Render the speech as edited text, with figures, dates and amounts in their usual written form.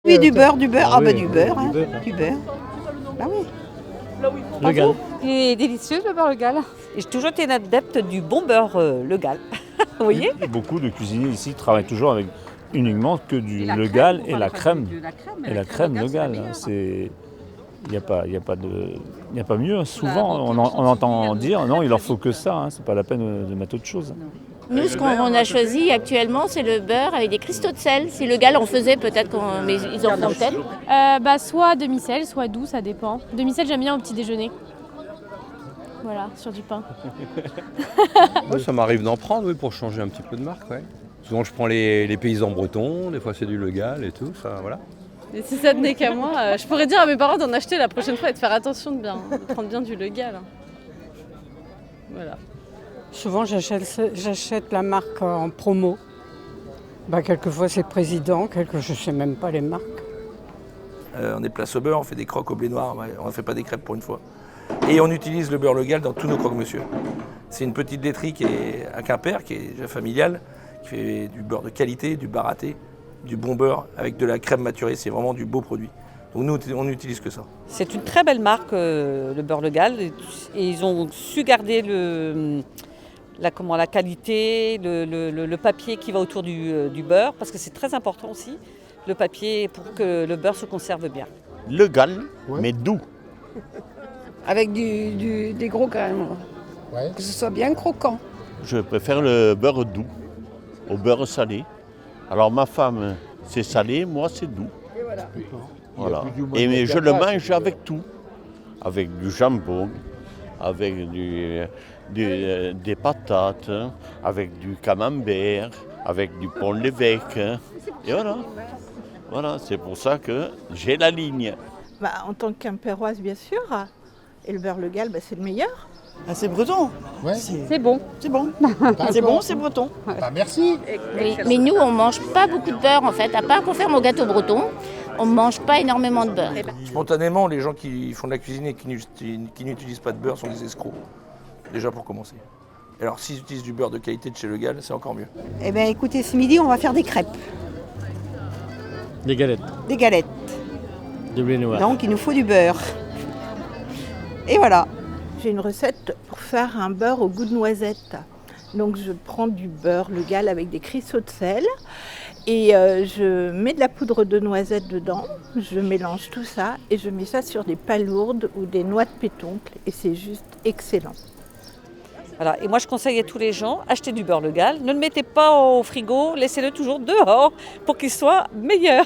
Oui, du beurre. Ah, bah oui, du beurre, hein. du beurre. Du beurre. Bah oui. Le Gall. Il est délicieux le beurre Le Gall. Et j'ai toujours été une adepte du bon beurre Le Gall. Vous voyez ? Et beaucoup de cuisiniers ici travaillent toujours avec uniquement que du Le Gall et la crème. Et la crème Le Gall, c'est... Il n'y a pas mieux. Souvent, on entend dire non, il leur faut que ça. Hein. C'est pas la peine de mettre autre chose. Nous, ce qu'on a choisi actuellement, c'est le beurre avec des cristaux de sel. Si le Gall en faisait, peut-être mais ils en font peut-être. Soit demi-sel, soit doux, ça dépend. Demi-sel, j'aime bien au petit déjeuner. Voilà, sur du pain. Ouais, ça m'arrive d'en prendre, oui, pour changer un petit peu de marque. Ouais. Souvent, je prends les paysans bretons, des fois c'est du Le Gall et tout, ça, voilà. Et si ça tenait qu'à moi, je pourrais dire à mes parents d'en acheter la prochaine fois et de faire attention de prendre bien du Le Gall. Hein. Voilà. Souvent, j'achète la marque en promo. Quelquefois, c'est Président, je ne sais même pas les marques. On est place au beurre, on fait des croques au blé noir, on ne fait pas des crêpes pour une fois. Et on utilise le beurre Le Gall dans tous nos croque-monsieur. C'est une petite laiterie qui est à Quimper, qui est déjà familiale, qui fait du beurre de qualité, du baratté, du bon beurre avec de la crème maturée. C'est vraiment du beau produit. Donc nous, on n'utilise que ça. C'est une très belle marque, le beurre Le Gall. Et ils ont su garder la qualité, le papier qui va autour du beurre, parce que c'est très important aussi, le papier, pour que le beurre se conserve bien. Le Gall, mais doux. Avec des gros grains, que ce soit bien croquant. Je préfère le beurre doux au beurre salé. Alors ma femme, c'est salé, moi c'est doux. Et voilà. Voilà. Mais je le mange avec tout. Avec du jambon, avec des patates, avec du camembert, avec du pont l'évêque. Et voilà. Voilà, c'est pour ça que j'ai la ligne. En tant que quimpéroise, bien sûr. Et le beurre Le Gall, c'est le meilleur. C'est breton. Ouais. C'est bon. C'est bon. C'est bon, c'est breton. Merci. Oui, mais nous, on ne mange pas beaucoup de beurre, en fait. À part qu'on fait mon gâteau breton, on ne mange pas énormément de beurre. Spontanément, les gens qui font de la cuisine et qui n'utilisent pas de beurre sont des escrocs. Déjà pour commencer. Alors s'ils utilisent du beurre de qualité de chez Le Gall, c'est encore mieux. Eh bien écoutez, ce midi, on va faire des crêpes. Des galettes. Des galettes. De blé noir. Donc il nous faut du beurre. Et voilà. J'ai une recette pour faire un beurre au goût de noisette. Donc je prends du beurre Le Gall avec des cristaux de sel et je mets de la poudre de noisette dedans. Je mélange tout ça et je mets ça sur des palourdes ou des noix de pétoncle et c'est juste excellent. Voilà. Et moi, je conseille à tous les gens, achetez du beurre Le Gall. Ne le mettez pas au frigo, laissez-le toujours dehors pour qu'il soit meilleur.